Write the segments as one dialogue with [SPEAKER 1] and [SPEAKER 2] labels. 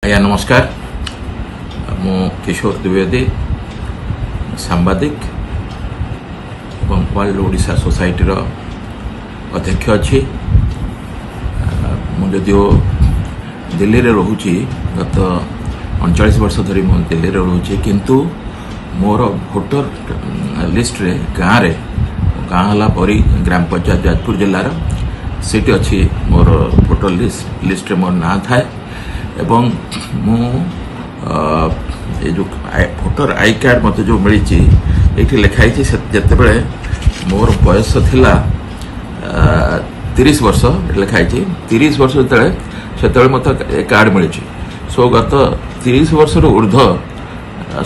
[SPEAKER 1] आज्ञा नमस्कार। मु किशोर द्विवेदी सांबादिक एवं वर्ल्ड ओडिशा सोसाइटी अध्यक्ष अच्छी। मुझे दिल्ली रे रोचे गत 39 वर्ष धरी मु दिल्ली रे रोचे, किंतु मोर भोटर लिस्ट रे गाँ हला परी ग्राम पंचायत जाजपुर जिलार सीट अच्छी। मोर भोटर लिस्ट रे मोर ना थाए एवं मु जो भोटर आई कार्ड मत जो मिली ये लिखाई जिते मोर बयस थिला 30 वर्ष लिखाई। 30 वर्ष जो मत कार्ड मिली। सो गत 30 वर्ष ऊर्ध्व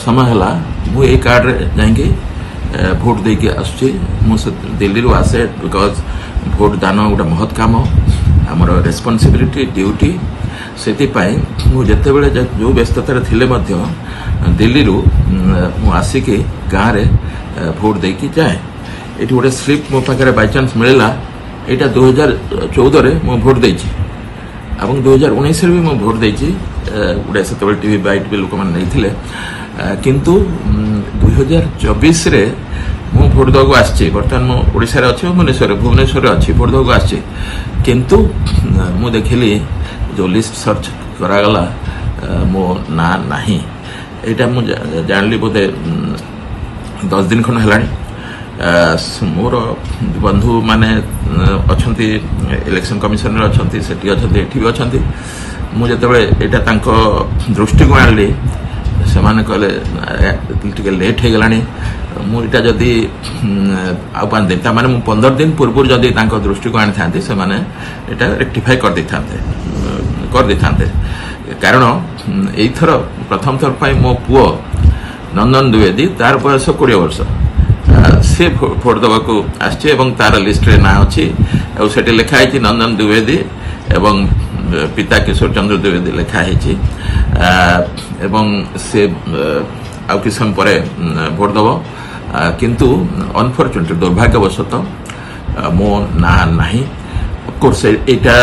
[SPEAKER 1] समय है मु कार्ड जाकि भोट देके आसुची। दिल्ली आसे बिकज भोट दान गोटे महत् काम आमर रेस्पॉन्सिबिलिटी ड्यूटी। से जिते बड़े जो व्यस्ततार थिले दिल्ली मु आसिकी गाँव में भोट देकी जाए। ये गोटे स्लिप मो पाखे बाय चांस मिलला। यहाँ 2014 रे मु भोट देची और 2019 भी मु भोट देची। गोटे से टीवी बाइट भी लोक मैंने नहीं, किंतु 2024 रे मु भोट देवाक आसी। बर्तमान मु ओडिशा रे अच्छी, भुवनेश्वर अच्छी भोट देवाक आसी। किंतु मु देखिली जो लिस्ट सर्च करागला मो ना नहीं। यहाँ मुझे जानली बोधे 10 दिन खंड है। मोर बंधु माने अच्छा इलेक्शन कमिशन अच्छा भी अच्छा। मुझे यहाँ दृष्टि को आनली से कहले लेट हो गला। मुझा जदि आ 5 दिन ताने 15 दिन पूर्व जदि दृष्टि को आनी था से रेक्टिफाई कर दे था। कारण यथर प्रथम थर पर मो पुओ नंदन द्विवेदी तार बयस 20 वर्ष से भोट देवाक आसचे और तार लिस्ट रे ना अच्छी। और लिखाई नंदन द्विवेदी एवं पिता किशोर चंद्र द्विवेदी लिखाई। से आउ कि समय पर भोट दब, किंतु अनफॉर्चुनेटली दुर्भाग्यवशत मो ना नहीं। ऑफकोर्स एटा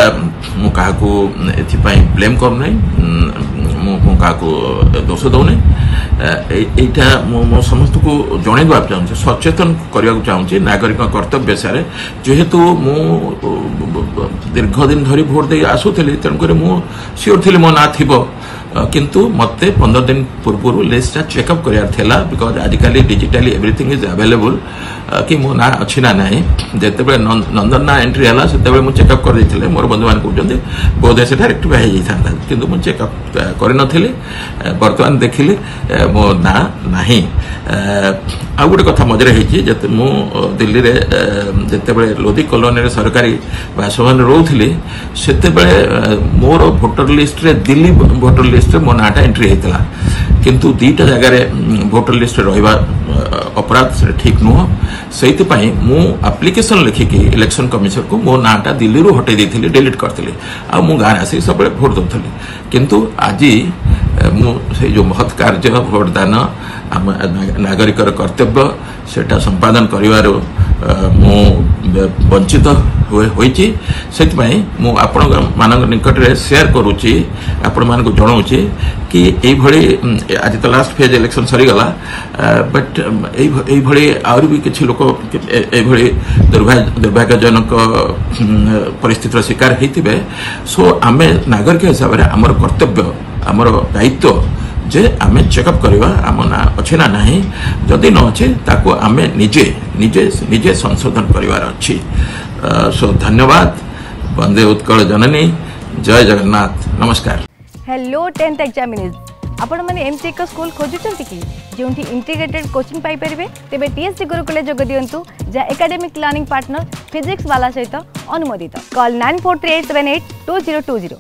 [SPEAKER 1] मु काहाकू एथिपाई ब्लेम करना, मु काहाकू दोष दौना। एटा मो समस्त को जनइबा चाहूँ, सचेतन करने चाहूँ नागरिक कर्तव्य सारे। जेहेतु मु दीर्घ दिन धरी भोट दे आसुली तेणुक मु सियोर थी मो ना थिबो, किंतु मते 15 दिन पूर्व लिस्ट चेकअप करार बिकज आजिकल डिजिटली एवरीथिंग इज अवेलेबल कि मो ना अच्छी ना ना। जिते बड़े नंदन ना एंट्री है से मुझे चेकअप कर देते मोर बंधु मैंने कहते बोधे से रेक्टिफाई हो जाता, किंतु मुझे चेकअप करी। बर्तमान देखिली मो ना नहीं। आ गोटे कथा मझे होते मु दिल्ली रे जिते बड़े लोधी कॉलोनी सरकारी बासभवन रोली से मोर भोटर लिस्ट रे दिल्ली भोटर लिस्ट रे मो नाटा एंट्री होता, किंतु 2टा जगार भोटर लिस्ट रहा अपराध से ठीक नुह। से मु एप्लिकेशन लिखिकी इलेक्शन कमिशन को मो नाटा दिल्ली रू हटे देती, डिलीट करती। आ मु गाँव आसिक सब भोट दूसरी। किंतु आज से जो महत् कार्य भोट दान आम नागरिक कर्तव्य सेटा संपादन कर वंचित होइछि। मु आपण मान निकट में शेयर करुच्ची, आपण मान को जनाऊँच कि यही आज तो लास्ट फेज इलेक्शन सरीगला, बट यही आहुरी भी किसी लोक दुर्भाग्यजनक परिस्थितिर शिकार होते। सो आम नागरिक हिसाब से आमर कर्तव्य आमर दायित्व जे आमे चेकअप करवा आम ना अच्छे ना नहीं। जदि न अच्छे ताको आमे निजे निजे निजे संशोधन करिवार अच्छी। सो धन्यवाद। वंदे उत्कल जननी। जय जगन्नाथ। नमस्कार।
[SPEAKER 2] हेलो 10th एग्जामिनीज आपण माने एमसी एक स्कूल खोजुचंती कि जोंठी इंटीग्रेटेड कोचिंग पाई परिबे तेबे टीएससी गुरुकुले जोग दियंतु जा एकेडमिक लर्निंग पार्टनर फिजिक्स वाला सहित अनुमोदित। कॉल 9438782020।